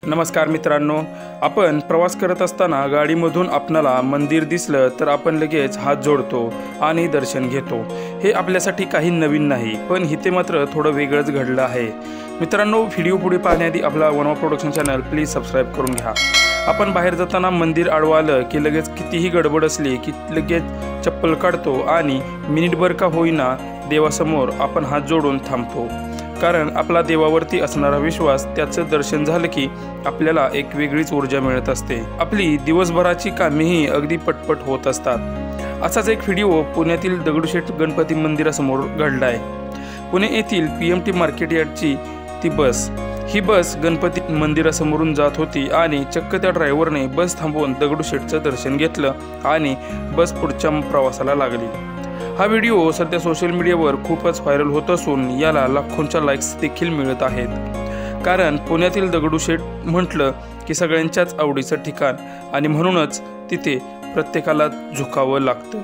नमस्कार मित्रांनो, आपण प्रवास करत असताना गाडीमधून आपणाला मंदिर दिसलं तर आपण लगेच हात जोडतो आणि दर्शन घेतो। हे आपल्यासाठी काही नवीन नाही, पण इथे मात्र थोडं वेगळंच घडलं आहे। मित्रांनो, व्हिडिओ पुढे पाहण्याआधी आपला वनवा प्रोडक्शन चॅनल प्लीज सबस्क्राइब करून घ्या। आपण बाहेर जाताना मंदिर आडवालं की लगेच कितीही गडबड असली की लगेच चप्पल काढतो आणि मिनिटभर का होईना देवासमोर आपण हात जोडून थांबतो, कारण आपला देवावरती असणारा विश्वास, त्याचं दर्शन झालं की आपल्याला एक वेगळीच ऊर्जा मिळत असते। आपली दिवसभराची कामेही अगदी पटपट होत असतात। असाच एक व्हिडिओ पुण्यातील दगडूशेठ गणपती मंदिरासमोर घडलाय। पुणे येथील PMT मार्केट यार्डची ती बस, ही बस गणपती मंदिरासमोरून जात होती आणि चक्क त्या ड्रायव्हरने बस थांबवून दगडूशेठचं दर्शन घेतलं आणि बस पुढच्या प्रवासाला लागली। हा व्हिडिओ सध्या सोशल मीडियावर खूपच व्हायरल होत असून याला लाखोंच्या लाईक्स देखील मिळत आहेत, कारण पुण्यातील दगडूशेठ म्हटलं की सगळ्यांच्याच आवडीचं ठिकाण आणि म्हणूनच तिथे प्रत्येकाला झुकावं लागतं।